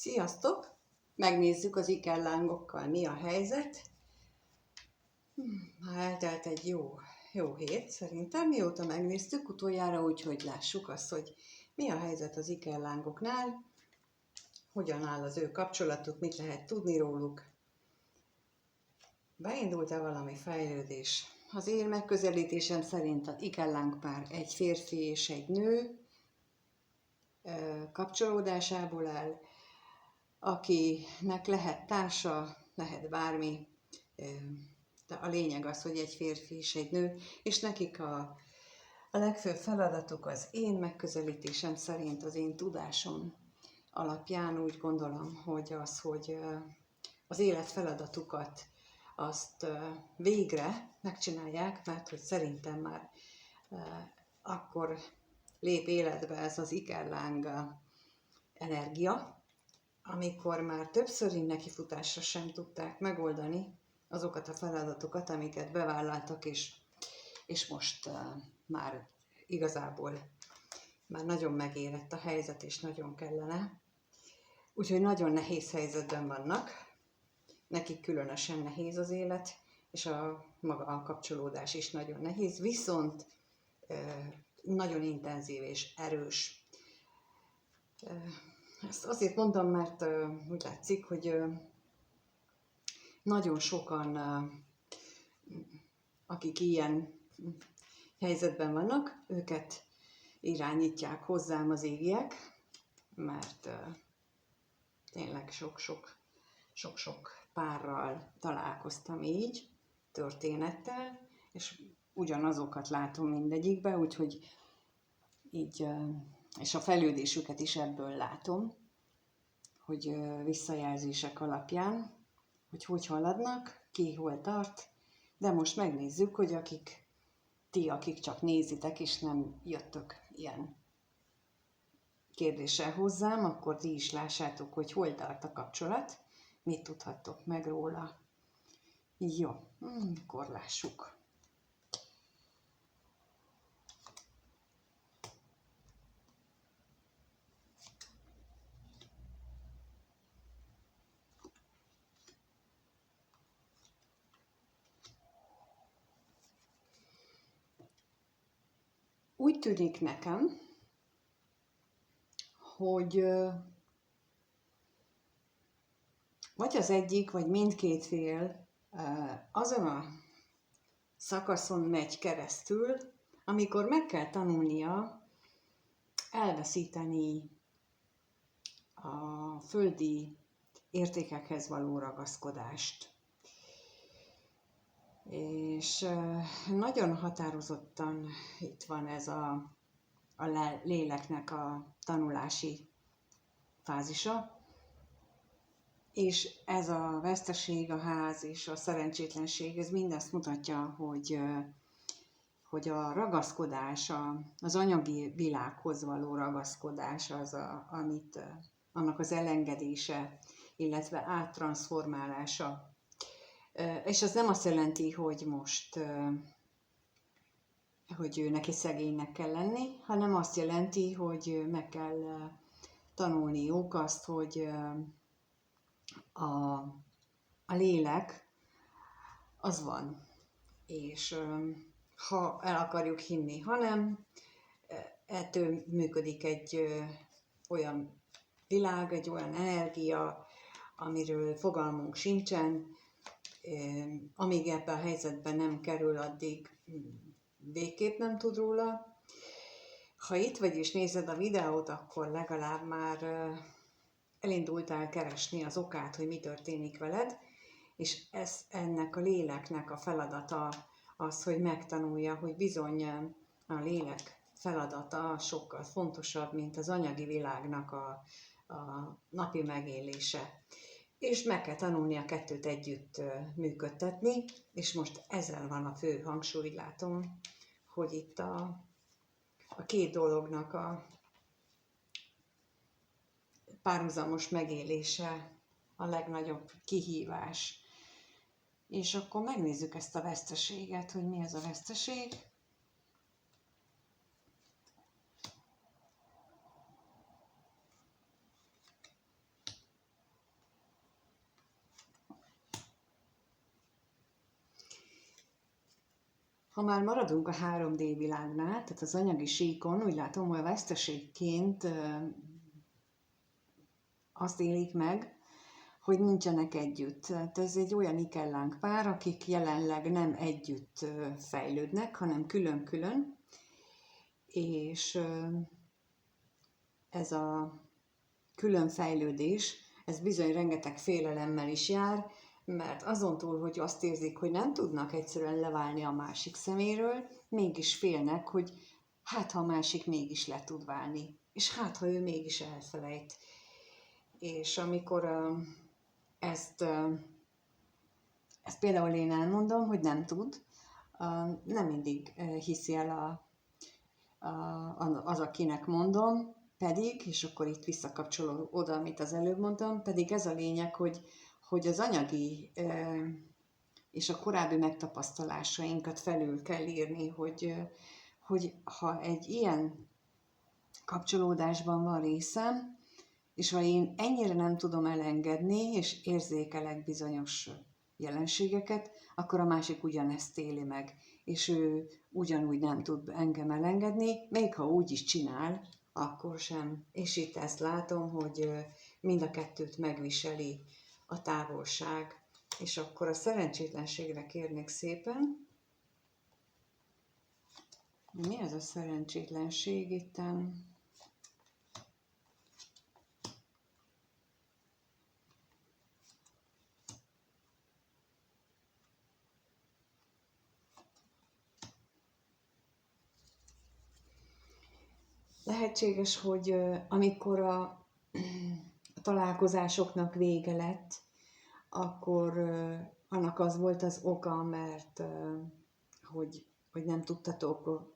Sziasztok! Megnézzük az ikellángokkal mi a helyzet. Már eltelt egy jó hét szerintem, mióta megnéztük utoljára, úgyhogy lássuk azt, hogy mi a helyzet az ikellángoknál, hogyan áll az ő kapcsolatuk, mit lehet tudni róluk. Beindult-e valami fejlődés? Az én megközelítésem szerint az ikellángpár egy férfi és egy nő kapcsolódásából áll, akinek lehet társa, lehet bármi, de a lényeg az, hogy egy férfi és egy nő, és nekik a legfőbb feladatuk az én megközelítésem szerint, az én tudásom alapján úgy gondolom, hogy az élet feladatukat azt végre megcsinálják, mert hogy szerintem már akkor lép életbe ez az ikelláng energia, amikor már többszöri nekifutásra sem tudták megoldani azokat a feladatokat, amiket bevállaltak, és most már igazából már nagyon megérett a helyzet, és nagyon kellene. Úgyhogy nagyon nehéz helyzetben vannak, nekik különösen nehéz az élet, és maga a kapcsolódás is nagyon nehéz, viszont nagyon intenzív és erős. Ezt azért mondom, mert úgy látszik, hogy nagyon sokan, akik ilyen helyzetben vannak, őket irányítják hozzám az égiek, mert tényleg sok-sok párral találkoztam így, történettel, és ugyanazokat látom mindegyikbe, úgyhogy így, és a fejlődésüket is ebből látom, hogy visszajelzések alapján, hogy haladnak, ki hol tart, de most megnézzük, hogy akik csak nézitek, és nem jöttök ilyen kérdéssel hozzám, akkor ti is lássátok, hogy hol tart a kapcsolat, mit tudhattok meg róla. Jó, akkor lássuk. Úgy tűnik nekem, hogy vagy az egyik, vagy mindkét fél azon a szakaszon megy keresztül, amikor meg kell tanulnia elveszíteni a földi értékekhez való ragaszkodást. És nagyon határozottan itt van ez a léleknek a tanulási fázisa, és ez a veszteség, a ház és a szerencsétlenség, ez mindezt mutatja, hogy a ragaszkodás, az anyagi világhoz való ragaszkodás az, annak az elengedése, illetve áttranszformálása. És az nem azt jelenti, hogy most hogy ő neki szegénynek kell lenni, hanem azt jelenti, hogy meg kell tanulniuk azt, hogy a lélek az van, és ha el akarjuk hinni, hanem ettől működik egy olyan világ, egy olyan energia, amiről fogalmunk sincsen, amíg ebben a helyzetben nem kerül, addig végképp nem tud róla. Ha itt vagy és nézed a videót, akkor legalább már elindultál keresni az okát, hogy mi történik veled, és ennek a léleknek a feladata az, hogy megtanulja, hogy bizony a lélek feladata sokkal fontosabb, mint az anyagi világnak a napi megélése. És meg kell tanulni a kettőt együtt működtetni, és most ezzel van a fő hangsúly, látom, hogy itt a két dolognak a párhuzamos megélése a legnagyobb kihívás. És akkor megnézzük ezt a veszteséget, hogy mi ez a veszteség. Ha már maradunk a 3D világnál, tehát az anyagi síkon, úgy látom, hogy a veszteségként azt élik meg, hogy nincsenek együtt. Tehát ez egy olyan ikellánk pár, akik jelenleg nem együtt fejlődnek, hanem külön-külön, és ez a külön fejlődés, ez bizony rengeteg félelemmel is jár, mert azon túl, hogy azt érzik, hogy nem tudnak egyszerűen leválni a másik szeméről, mégis félnek, hogy hát ha a másik mégis le tud válni, és hát ha ő mégis elfelejt. És amikor ezt például én elmondom, hogy nem tud, nem mindig hiszi el az, akinek mondom, pedig, és akkor itt visszakapcsolom oda, amit az előbb mondtam, pedig ez a lényeg, hogy az anyagi és a korábbi megtapasztalásainkat felül kell írni, hogy ha egy ilyen kapcsolódásban van részem, és ha én ennyire nem tudom elengedni, és érzékelek bizonyos jelenségeket, akkor a másik ugyanezt éli meg, és ő ugyanúgy nem tud engem elengedni, még ha úgy is csinál, akkor sem. És itt ezt látom, hogy mind a kettőt megviseli a távolság. És akkor a szerencsétlenségre kérnék szépen. Mi ez a szerencsétlenség itten? Lehetséges, hogy amikor a találkozásoknak vége lett, akkor annak az volt az oka, mert hogy nem tudtatok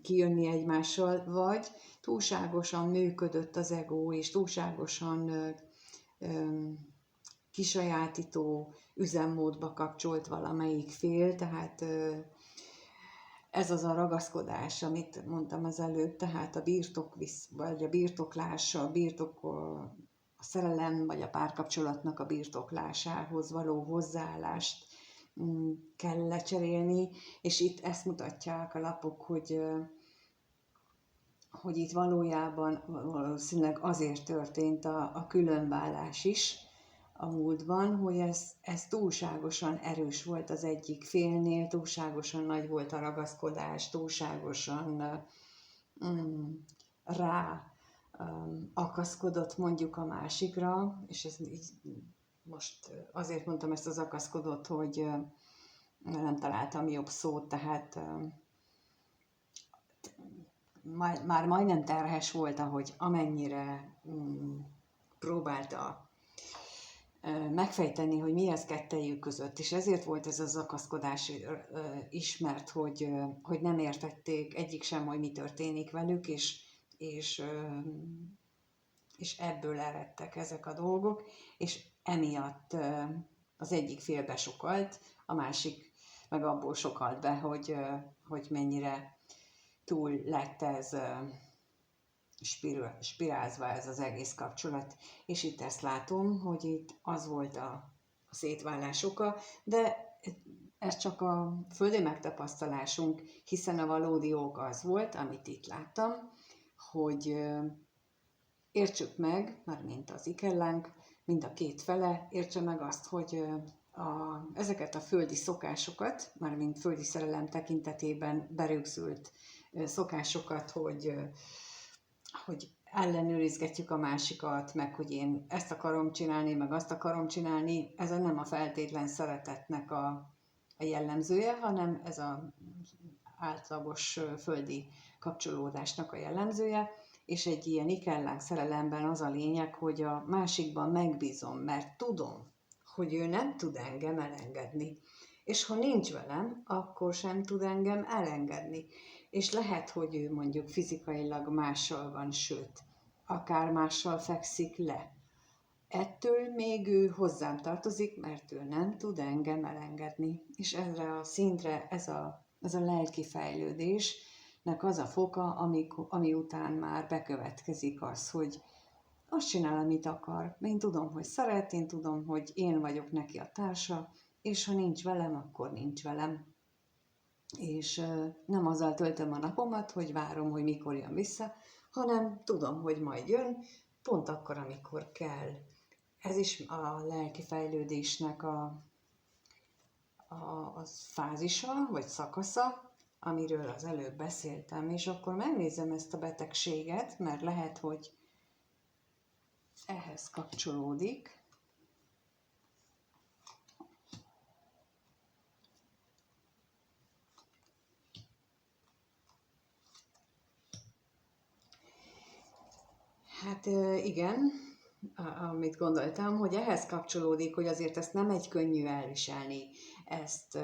kijönni egymással, vagy túlságosan működött az ego, és túlságosan kisajátító üzemmódba kapcsolt valamelyik fél, tehát ez az a ragaszkodás, amit mondtam az előbb, tehát a birtok, vagy a birtoklás, a szerelem, vagy a párkapcsolatnak a birtoklásához való hozzáállást kell lecserélni, és itt ezt mutatják a lapok, hogy itt valójában valószínűleg azért történt a különválás is a múltban, hogy ez túlságosan erős volt az egyik félnél, túlságosan nagy volt a ragaszkodás, túlságosan rá akaszkodott mondjuk a másikra, és ez így most azért mondtam ezt az akaszkodott, hogy nem találtam jobb szót, tehát már majdnem terhes volt, ahogy amennyire próbálta megfejteni, hogy mi az kettejük között, és ezért volt ez az akaszkodás is, mert hogy nem értették egyik sem, hogy mi történik velük, és ebből eredtek ezek a dolgok, és emiatt az egyik fél besokalt, a másik meg abból sokalt be, hogy mennyire túl lett ez spirázva ez az egész kapcsolat. És itt ezt látom, hogy itt az volt a szétválás oka, de ez csak a földi megtapasztalásunk, hiszen a valódi ok az volt, amit itt láttam, hogy értsük meg, mármint az ikellánk, mind a két fele értse meg azt, hogy ezeket a földi szokásokat, mármint földi szerelem tekintetében berögzült szokásokat, hogy ellenőrizgetjük a másikat, meg hogy én ezt akarom csinálni, meg azt akarom csinálni, ez nem a feltétlen szeretetnek a jellemzője, hanem ez az átlagos földi kapcsolódásnak a jellemzője, és egy ilyen ikellánk szerelemben az a lényeg, hogy a másikban megbízom, mert tudom, hogy ő nem tud engem elengedni. És ha nincs velem, akkor sem tud engem elengedni. És lehet, hogy ő mondjuk fizikailag mással van, sőt, akár mással fekszik le. Ettől még ő hozzám tartozik, mert ő nem tud engem elengedni. És erre a szintre ez a lelki fejlődésnek az a foka, ami után már bekövetkezik az, hogy azt csinál, amit akar. Én tudom, hogy szeret, én tudom, hogy én vagyok neki a társa, és ha nincs velem, akkor nincs velem. és nem azzal töltöm a napomat, hogy várom, hogy mikor jön vissza, hanem tudom, hogy majd jön, pont akkor, amikor kell. Ez is a lelki fejlődésnek a fázisa, vagy szakasza, amiről az előbb beszéltem, és akkor megnézem ezt a betegséget, mert lehet, hogy ehhez kapcsolódik. Hát igen, amit gondoltam, hogy ehhez kapcsolódik, hogy azért ezt nem egy könnyű elviselni, ezt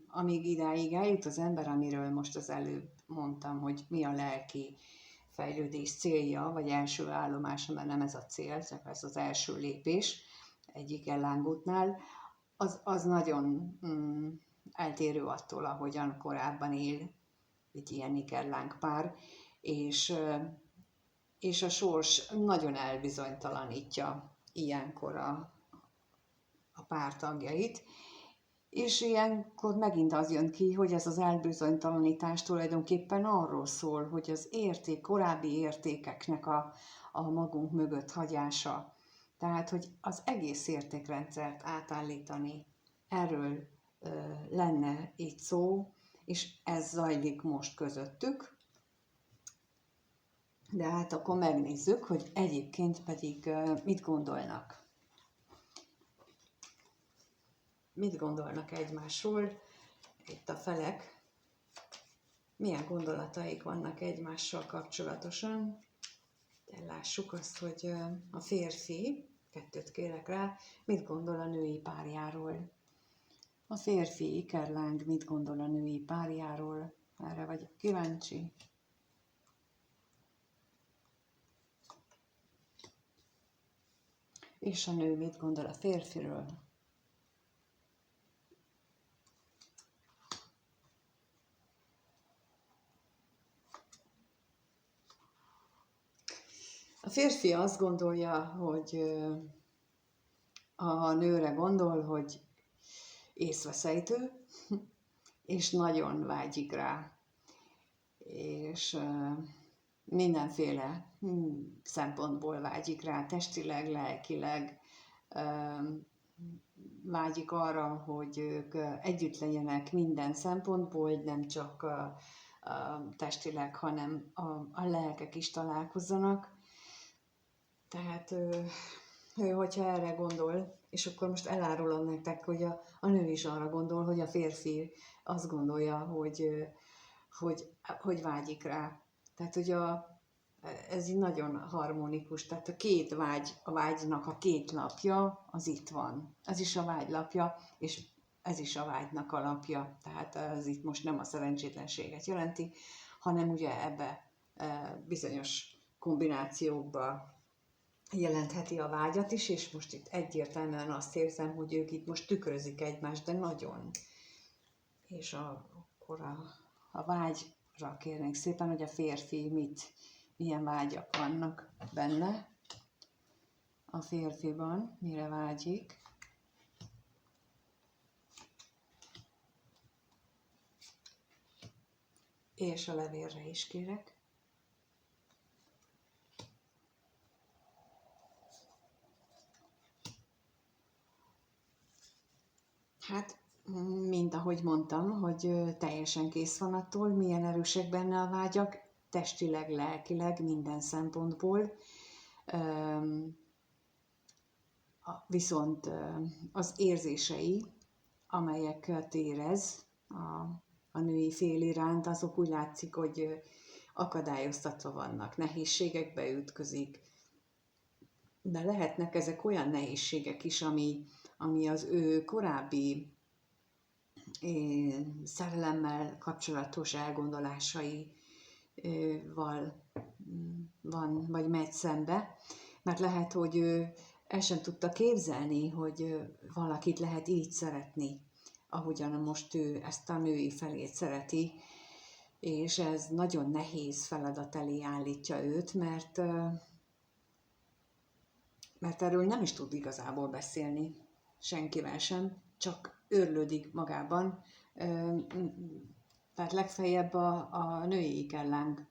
amíg idáig eljut az ember, amiről most az előbb mondtam, hogy mi a lelki fejlődés célja, vagy első állomása, mert nem ez a cél, csak ez az első lépés egyik ellángútnál, az nagyon eltérő attól, ahogyan korábban él egy ilyen ikerláng pár, és a sors nagyon elbizonytalanítja ilyenkor a pár tagjait, és ilyenkor megint az jön ki, hogy ez az elbizonytalanítás tulajdonképpen arról szól, hogy az korábbi értékeknek a magunk mögött hagyása. Tehát, hogy az egész értékrendszert átállítani, erről lenne itt szó, és ez zajlik most közöttük. De hát akkor megnézzük, hogy egyébként pedig mit gondolnak. Mit gondolnak egymásról itt a felek? Milyen gondolataik vannak egymással kapcsolatosan? De lássuk azt, hogy a férfi, kettőt kérek rá, mit gondol a női párjáról. A férfi ikerláng mit gondol a női párjáról? Erre vagyok kíváncsi. És a nő mit gondol a férfiről? A férfi azt gondolja, hogy a nőre gondol, hogy észveszejtő, és nagyon vágyik rá, és mindenféle szempontból vágyik rá, testileg, lelkileg, vágyik arra, hogy ők együtt legyenek minden szempontból, nem csak testileg, hanem a lelkek is találkozzanak. Tehát hogyha erre gondol, és akkor most elárulom nektek, hogy a nő is arra gondol, hogy a férfi azt gondolja, hogy vágyik rá. Tehát, hogy ez így nagyon harmonikus, tehát a vágynak a két lapja, az itt van. Ez is a vágy lapja, és ez is a vágynak a lapja. Tehát ez itt most nem a szerencsétlenséget jelenti, hanem ugye ebbe bizonyos kombinációkba jelentheti a vágyat is, és most itt egyértelműen azt érzem, hogy ők itt most tükrözik egymást, de nagyon. És akkor a vágyra kérnénk szépen, hogy a férfi milyen vágyak vannak benne. A férfiban mire vágyik. És a levélre is kérek. Hát, mint ahogy mondtam, hogy teljesen kész van attól, milyen erősek benne a vágyak, testileg, lelkileg, minden szempontból. Viszont az érzései, amelyeket érez a női fél iránt, azok úgy látszik, hogy akadályoztatva vannak, nehézségekbe ütközik. De lehetnek ezek olyan nehézségek is, ami az ő korábbi szerelemmel kapcsolatos elgondolásaival van, vagy megy szembe, mert lehet, hogy ő el sem tudta képzelni, hogy valakit lehet így szeretni, ahogyan most ő ezt a női felét szereti, és ez nagyon nehéz feladat elé állítja őt, mert erről nem is tud igazából beszélni, senkivel sem. csak őrlődik magában, tehát legfeljebb a női ikerláng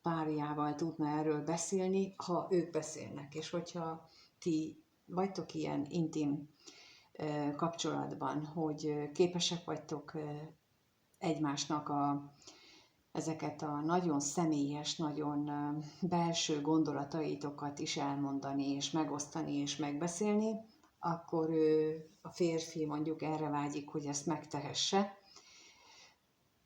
párjával tudna erről beszélni, ha ők beszélnek, és hogyha ti vagytok ilyen intim kapcsolatban, hogy képesek vagytok egymásnak ezeket a nagyon személyes, nagyon belső gondolataitokat is elmondani, és megosztani, és megbeszélni, akkor a férfi mondjuk erre vágyik, hogy ezt megtehesse,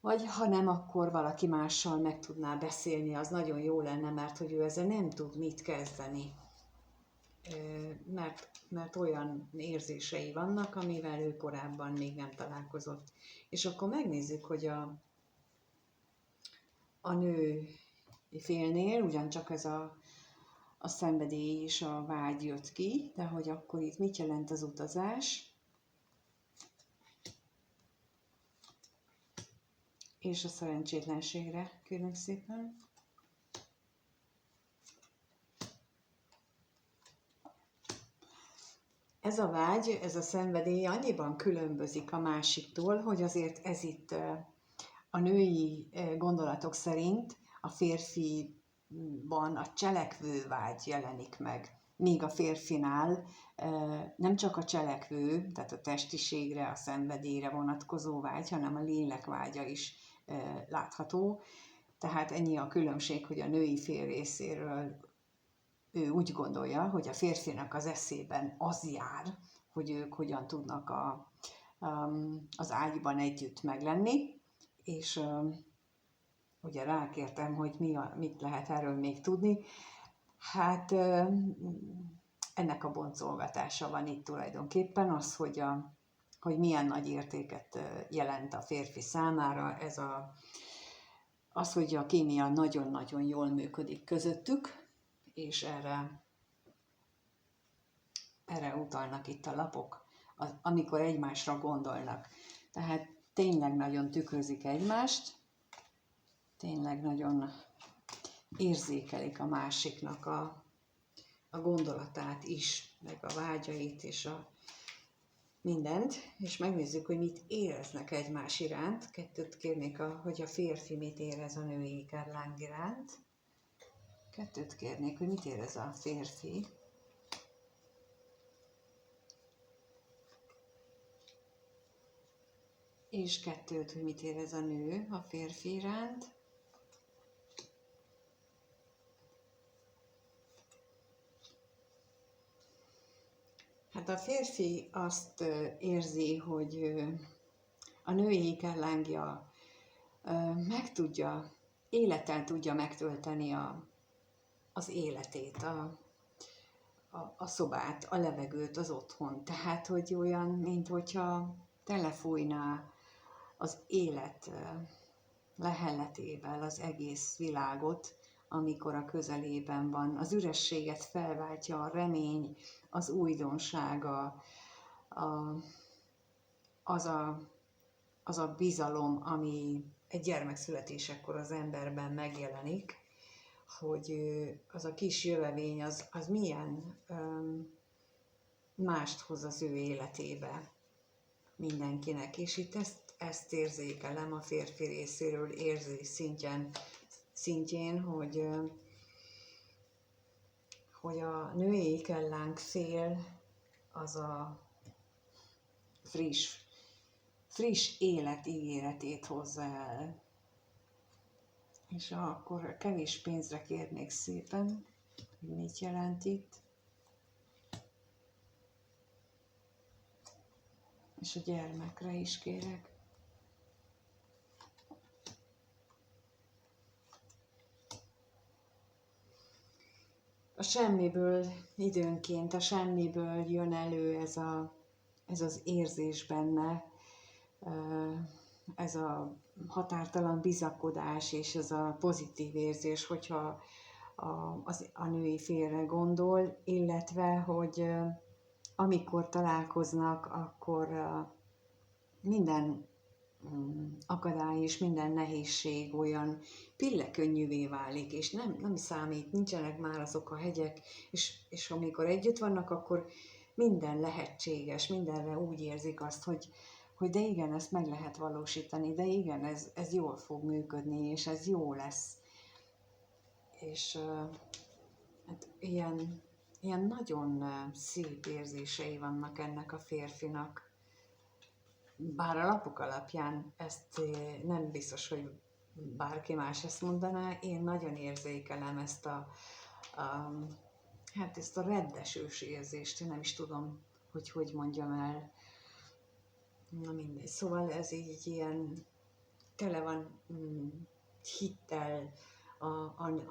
vagy ha nem, akkor valaki mással meg tudná beszélni, az nagyon jó lenne, mert hogy ő ezzel nem tud mit kezdeni. Mert olyan érzései vannak, amivel ő korábban még nem találkozott. És akkor megnézzük, hogy a nő félnél ugyancsak ez a szenvedély és a vágy jött ki, de hogy akkor itt mit jelent az utazás, és a szerencsétlenségre, kérlek szépen. Ez a vágy, ez a szenvedély annyiban különbözik a másiktól, hogy azért ez itt a női gondolatok szerint a férfiban a cselekvő vágy jelenik meg. Míg a férfinál nem csak a cselekvő, tehát a testiségre, a szenvedélyre vonatkozó vágy, hanem a lélek vágya is látható. Tehát ennyi a különbség, hogy a női fél részéről ő úgy gondolja, hogy a férfinak az eszében az jár, hogy ők hogyan tudnak az ágyban együtt meglenni, és ugye rákértem, hogy mit lehet erről még tudni. Hát ennek a boncolgatása van itt tulajdonképpen, az, hogy milyen nagy értéket jelent a férfi számára, az, hogy a kémia nagyon-nagyon jól működik közöttük, és erre utalnak itt a lapok, amikor egymásra gondolnak. Tehát tényleg nagyon tükrözik egymást, tényleg nagyon érzékelik a másiknak a gondolatát is, meg a vágyait és a mindent, és megnézzük, hogy mit éreznek egymás iránt. Kettőt kérnék, hogy a férfi mit érez a női ikerláng iránt. Kettőt kérnék, hogy mit érez a férfi. És kettőt, hogy mit érez a nő a férfi iránt. Hát a férfi azt érzi, hogy a női ikerlángja élettel tudja megtölteni az életét, a szobát, a levegőt, az otthon. Tehát, hogy olyan, mint hogyha telefújná az élet lehelletével az egész világot, amikor a közelében van. Az ürességet felváltja a remény, az újdonsága, az a bizalom, ami egy gyermek születésekor az emberben megjelenik, hogy az a kis jövevény az milyen mást hoz az ő életébe mindenkinek. És itt ezt érzékelem a férfi részéről érzés szintjén, hogy a női ikerláng fél az a friss élet ígéretét hozza el. És akkor kevés pénzre kérnék szépen, hogy mit jelent itt. És a gyermekre is kérek. A semmiből, időnként a semmiből jön elő ez az érzés benne, ez a határtalan bizakodás és ez a pozitív érzés, hogyha a női félre gondol, illetve, hogy amikor találkoznak, akkor minden akadály és minden nehézség olyan pillekönnyűvé válik, és nem számít, nincsenek már azok a hegyek, és amikor együtt vannak, akkor minden lehetséges, mindenre úgy érzik azt, hogy de igen, ezt meg lehet valósítani, de igen, ez jól fog működni, és ez jó lesz. És hát ilyen nagyon szép érzései vannak ennek a férfinak. Bár a lapok alapján ezt nem biztos, hogy bárki más ezt mondaná, én nagyon érzékelem ezt a reddesős érzést, én nem is tudom, hogy mondjam el. Na mindegy, szóval ez így ilyen tele van hittel,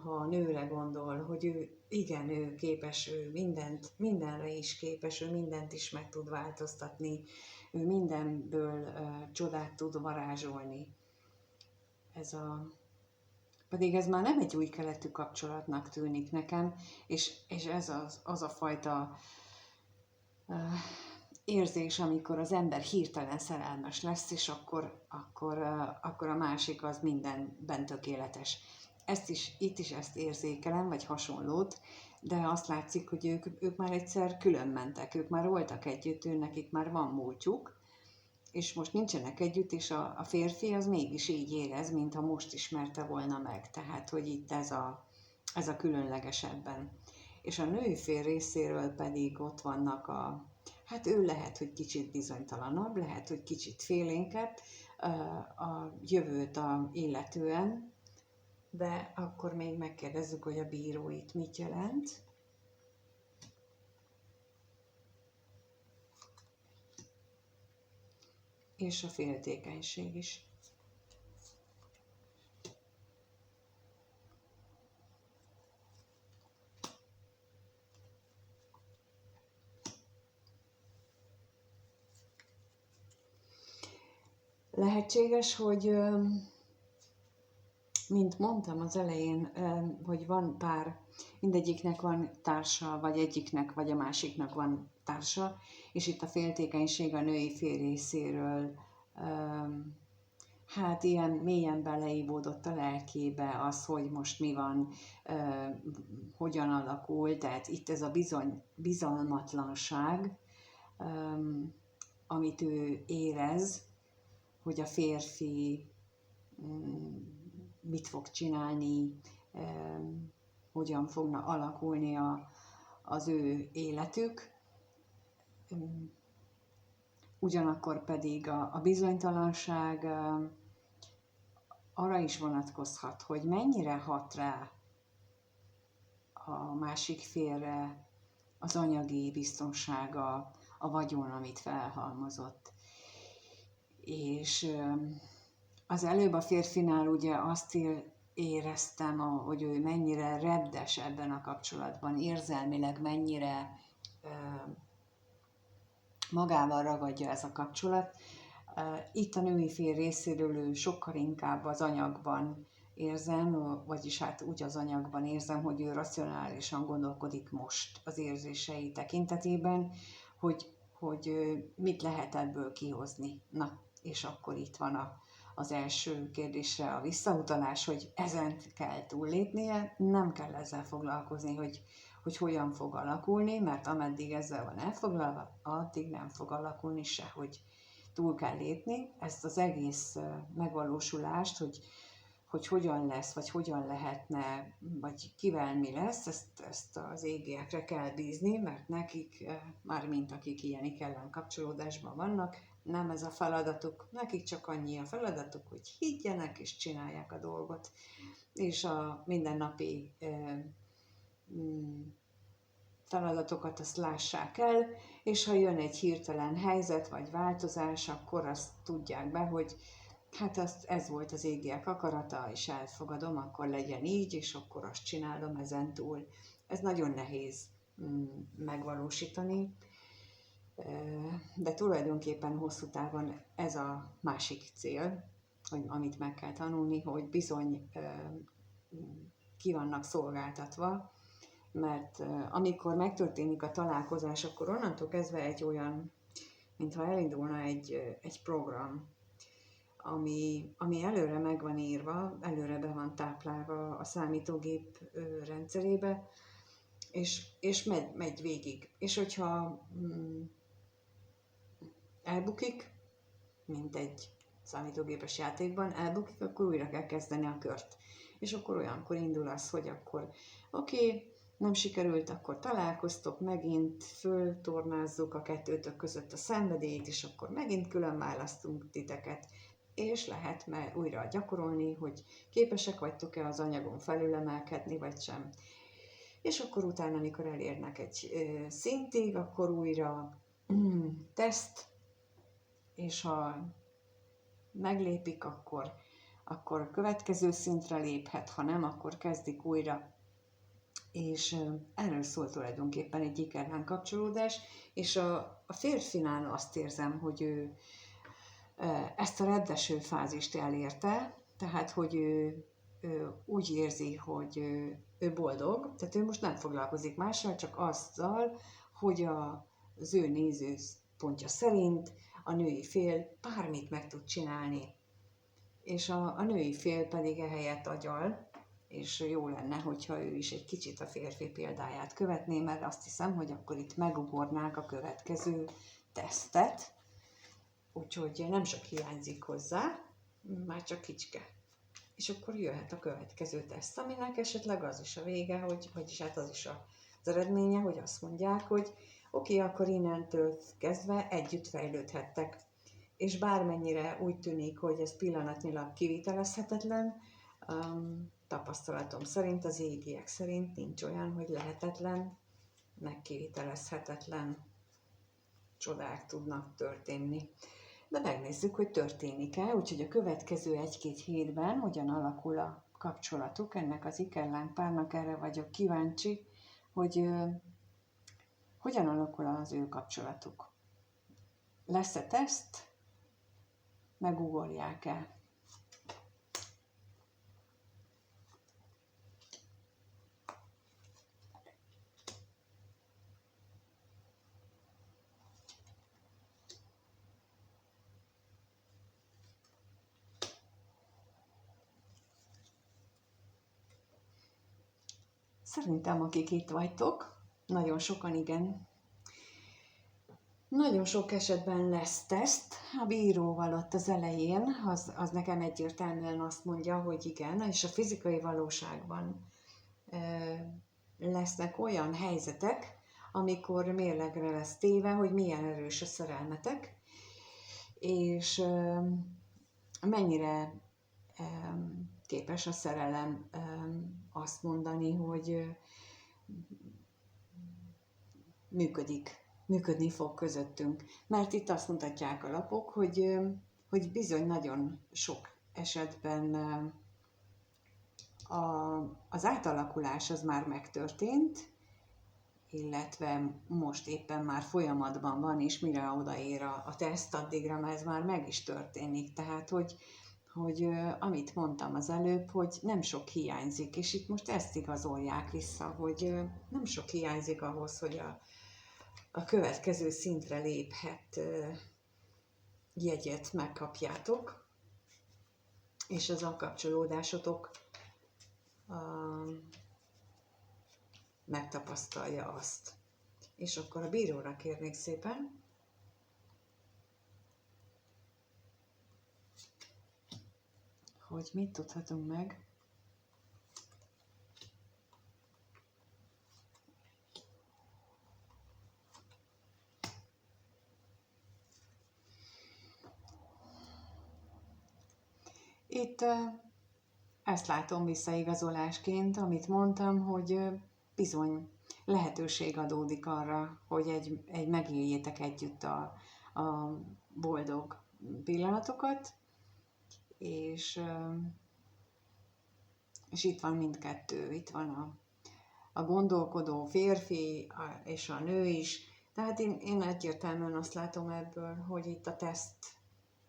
ha a nőre gondol, hogy ő képes, ő mindenre is képes, ő mindent is meg tud változtatni, ő mindenből csodát tud varázsolni. Pedig ez már nem egy új keletű kapcsolatnak tűnik nekem, és ez az a fajta érzés, amikor az ember hirtelen szerelmes lesz, és akkor a másik az mindenben tökéletes. Itt is ezt érzékelem, vagy hasonlót, de azt látszik, hogy ők már egyszer külön mentek, ők már voltak együtt, nekik már van múltjuk, és most nincsenek együtt, és a férfi az mégis így érez, mintha most ismerte volna meg. Tehát, hogy itt ez a különleges ebben. És a női fél részéről pedig ott vannak hát ő lehet, hogy kicsit bizonytalanabb, lehet, hogy kicsit félénkebb a jövőt illetően, de akkor még megkérdezzük, hogy a bíró itt mit jelent. És a féltékenység is. Lehetséges, hogy mint mondtam az elején, hogy van pár, mindegyiknek van társa, vagy egyiknek, vagy a másiknak van társa, és itt a féltékenység a női fél részéről hát ilyen mélyen beleívódott a lelkébe az, hogy most mi van, hogyan alakul, tehát itt ez a bizalmatlanság, amit ő érez, hogy a férfi mit fog csinálni, hogyan fogna alakulni az ő életük. Ugyanakkor pedig a bizonytalanság arra is vonatkozhat, hogy mennyire hat rá a másik félre az anyagi biztonsága, a vagyon, amit felhalmozott. És az előbb a férfinál ugye azt éreztem, hogy ő mennyire reddes ebben a kapcsolatban, érzelmileg mennyire magával ragadja ez a kapcsolat. Itt a női fél részéről ő sokkal inkább az anyagban érzem, vagyis hát úgy az anyagban érzem, hogy ő racionálisan gondolkodik most az érzései tekintetében, hogy mit lehet ebből kihozni. Na, és akkor itt van az első kérdésre a visszautalás, hogy ezen kell túllépnie, nem kell ezzel foglalkozni, hogy hogyan fog alakulni, mert ameddig ezzel van elfoglalva, addig nem fog alakulni se, hogy túl kell lépni. Ezt az egész megvalósulást, hogy hogyan lesz, vagy hogyan lehetne, vagy kivel mi lesz, ezt az égiekre kell bízni, mert nekik, mármint akik ilyen ellen kapcsolódásban vannak, nem ez a feladatuk, nekik csak annyi a feladatuk, hogy higgyenek és csinálják a dolgot. És a mindennapi feladatokat azt lássák el, és ha jön egy hirtelen helyzet vagy változás, akkor azt tudják be, hogy hát ez volt az égiek akarata, és elfogadom, akkor legyen így, és akkor azt csinálom ezen túl. Ez nagyon nehéz megvalósítani, de tulajdonképpen hosszú távon ez a másik cél, amit meg kell tanulni, hogy bizony ki vannak szolgáltatva, mert amikor megtörténik a találkozás, akkor onnantól kezdve egy olyan, mintha elindulna egy program, ami előre meg van írva, előre be van táplálva a számítógép rendszerébe, és megy végig. És hogyha elbukik, mint egy számítógépes játékban, elbukik, akkor újra kell kezdeni a kört. És akkor olyankor indul az, hogy akkor oké, nem sikerült, akkor találkoztok, megint föltornázzuk a kettőtök között a szenvedélyt, és akkor megint külön választunk titeket, és lehet újra gyakorolni, hogy képesek vagytok-e az anyagon felülemelkedni, vagy sem. És akkor utána, amikor elérnek egy szintig, akkor újra teszt, és ha meglépik, akkor a következő szintre léphet, ha nem, akkor kezdik újra. És erről szól tulajdonképpen egy ikerláng kapcsolódás, és a férfinál azt érzem, hogy ő ezt a reddeső fázist elérte, tehát, hogy ő úgy érzi, hogy ő boldog, tehát ő most nem foglalkozik mással, csak azzal, hogy az ő nézőpontja szerint a női fél bármit meg tud csinálni. És a női fél pedig ehelyett agyal, és jó lenne, hogyha ő is egy kicsit a férfi példáját követné, mert azt hiszem, hogy akkor itt megugornák a következő tesztet, úgyhogy nem sok hiányzik hozzá, már csak kicske. És akkor jöhet a következő teszt, aminek esetleg az is a vége, vagyis hát az is az eredménye, hogy azt mondják, hogy oké, akkor innentől kezdve együtt fejlődhettek. És bármennyire úgy tűnik, hogy ez pillanatnyilag kivitelezhetetlen, tapasztalatom szerint, az égiek szerint nincs olyan, hogy lehetetlen, meg kivitelezhetetlen csodák tudnak történni. De megnézzük, hogy történik-e, úgyhogy a következő 1-2 hétben hogyan alakul a kapcsolatuk ennek az ikerláng párnak, erre vagyok kíváncsi, hogy hogyan alakul az ő kapcsolatuk. Lesz-e teszt? Megugorják-e? Szerintem, akik itt vagytok, nagyon sokan igen. Nagyon sok esetben lesz teszt, a bíróval ott az elején, az nekem egyértelműen azt mondja, hogy igen, és a fizikai valóságban lesznek olyan helyzetek, amikor mérlegre lesz téve, hogy milyen erős a szerelmetek, és mennyire képes a szerelem azt mondani, hogy működni fog közöttünk. Mert itt azt mutatják a lapok, hogy bizony nagyon sok esetben az átalakulás az már megtörtént, illetve most éppen már folyamatban van, és mire odaér a teszt, addigra ez már meg is történik. Tehát, hogy amit mondtam az előbb, hogy nem sok hiányzik, és itt most ezt igazolják vissza, hogy nem sok hiányzik ahhoz, hogy a következő szintre léphet jegyet megkapjátok, és az a kapcsolódásotok megtapasztalja azt. És akkor a bíróra kérnék szépen. Hogy mit tudhatunk meg. Itt ezt látom visszaigazolásként, amit mondtam, hogy bizony lehetőség adódik arra, hogy egy megéljétek együtt a boldog pillanatokat, és itt van mindkettő, itt van a gondolkodó férfi és a nő is, tehát én egyértelműen azt látom ebből, hogy itt a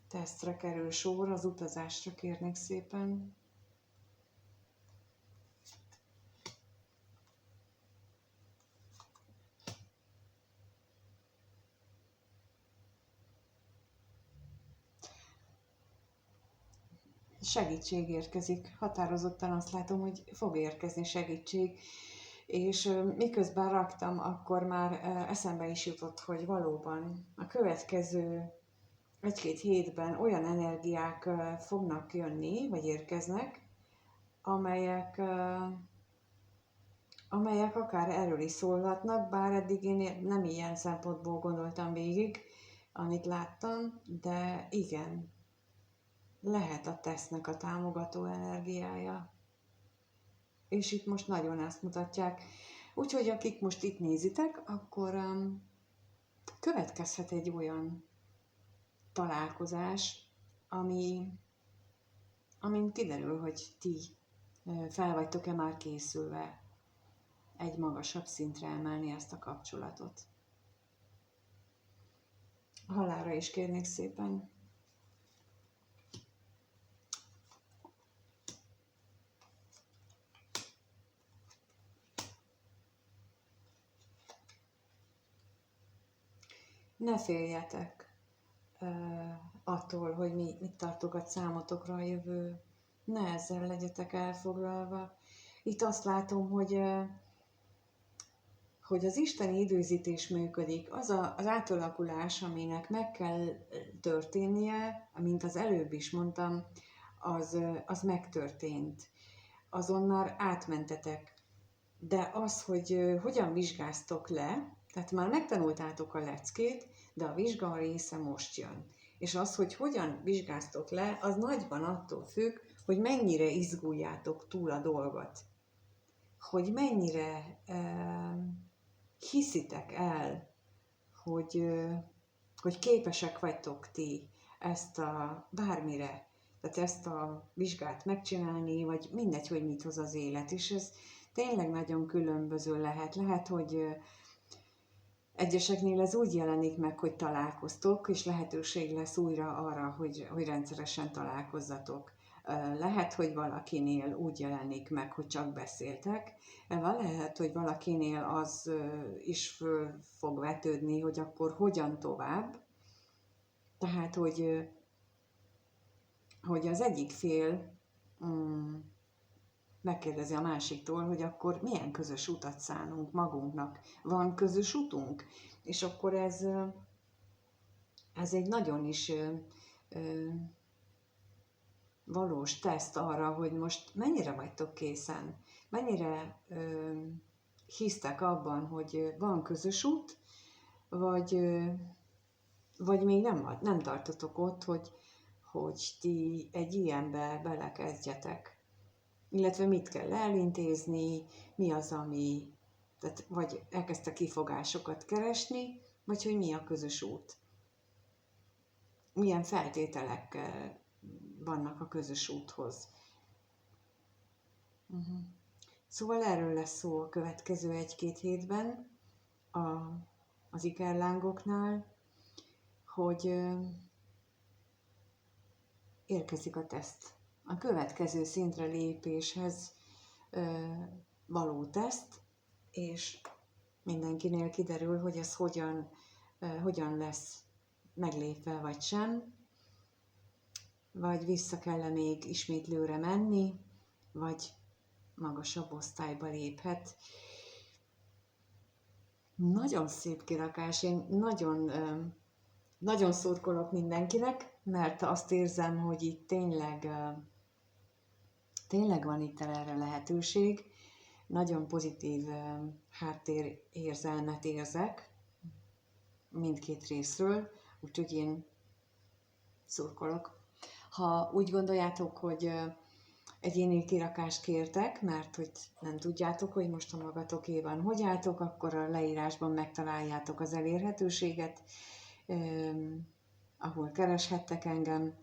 tesztre kerül sor, az utazásra kérnék szépen. Segítség érkezik. Határozottan azt látom, hogy fog érkezni segítség. És miközben raktam, akkor már eszembe is jutott, hogy valóban a következő 1-2 hétben olyan energiák fognak jönni, vagy érkeznek, amelyek, amelyek akár erről is szólhatnak, bár eddig én nem ilyen szempontból gondoltam végig, amit láttam, de igen, lehet a tesznek a támogató energiája. És itt most nagyon ezt mutatják. Úgyhogy akik most itt nézitek, akkor következhet egy olyan találkozás, amin kiderül, hogy ti fel vagytok-e már készülve egy magasabb szintre emelni ezt a kapcsolatot. Halálra is kérnék szépen. Ne féljetek attól, hogy mit tartogat számotokra a jövő. Ne ezzel legyetek elfoglalva. Itt azt látom, hogy az isteni időzítés működik. Az átalakulás, aminek meg kell történnie, mint az előbb is mondtam, az megtörtént. Azon már átmentetek. De az, hogy hogyan vizsgáztok le, tehát már megtanultátok a leckét, de a vizsga része most jön. És az, hogy hogyan vizsgáztok le, az nagyban attól függ, hogy mennyire izguljátok túl a dolgot. Hogy mennyire hiszitek el, hogy képesek vagytok ti ezt a bármire, tehát ezt a vizsgát megcsinálni, vagy mindegy, hogy mit hoz az élet. És ez tényleg nagyon különböző lehet. Lehet, hogy egyeseknél ez úgy jelenik meg, hogy találkoztok, és lehetőség lesz újra arra, hogy rendszeresen találkozzatok. Lehet, hogy valakinél úgy jelenik meg, hogy csak beszéltek. Lehet, hogy valakinél az is föl fog vetődni, hogy akkor hogyan tovább. Tehát, hogy az egyik fél megkérdezi a másiktól, hogy akkor milyen közös utat szánunk magunknak. Van közös utunk? És akkor ez egy nagyon is valós teszt arra, hogy most mennyire vagytok készen, mennyire hisztek abban, hogy van közös út, vagy még nem tartotok ott, hogy ti egy ilyenbe belekezdjetek. Illetve mit kell elintézni, mi az, tehát vagy elkezdte kifogásokat keresni, vagy hogy mi a közös út. Milyen feltételek vannak a közös úthoz. Szóval erről lesz szó a következő 1-2 hétben az ikerlángoknál, hogy érkezik a teszt. A következő szintre lépéshez való teszt, és mindenkinél kiderül, hogy ez hogyan lesz meglépve, vagy sem, vagy vissza kell még ismétlőre menni, vagy magasabb osztályba léphet. Nagyon szép kirakás, én nagyon szurkolok mindenkinek, mert azt érzem, hogy itt tényleg van itt erre lehetőség. Nagyon pozitív háttérérzelmet érzek mindkét részről, úgyhogy én szurkolok. Ha úgy gondoljátok, hogy egyéni kirakást kértek, mert hogy nem tudjátok, hogy most a magatokéban hogy álltok, akkor a leírásban megtaláljátok az elérhetőséget, ahol kereshettek engem,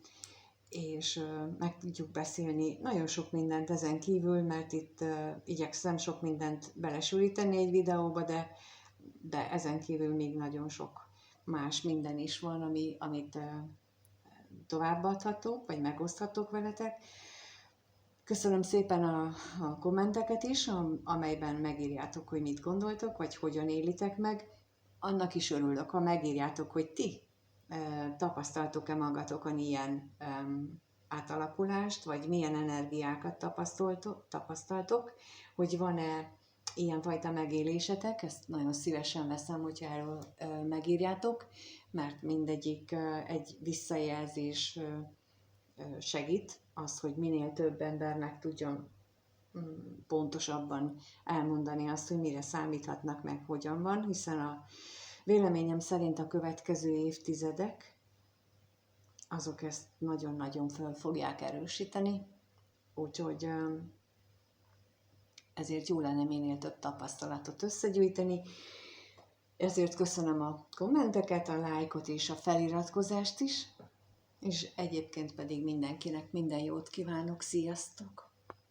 és meg tudjuk beszélni nagyon sok mindent ezen kívül, mert itt igyekszem sok mindent belesűríteni egy videóba, de ezen kívül még nagyon sok más minden is van, amit továbbadhatok, vagy megoszthatok veletek. Köszönöm szépen a kommenteket is, amelyben megírjátok, hogy mit gondoltok, vagy hogyan élitek meg. Annak is örülök, ha megírjátok, hogy ti tapasztaltok-e magatokon ilyen átalakulást, vagy milyen energiákat tapasztaltok, hogy van-e ilyenfajta megélésetek, ezt nagyon szívesen veszem, hogyha erről megírjátok, mert mindegyik egy visszajelzés segít, az, hogy minél több embernek tudjon pontosabban elmondani azt, hogy mire számíthatnak, meg hogyan van, hiszen a véleményem szerint a következő évtizedek, azok ezt nagyon-nagyon föl fogják erősíteni, úgyhogy ezért jó lenne minél több tapasztalatot összegyűjteni. Ezért köszönöm a kommenteket, a lájkot és a feliratkozást is, és egyébként pedig mindenkinek minden jót kívánok, sziasztok!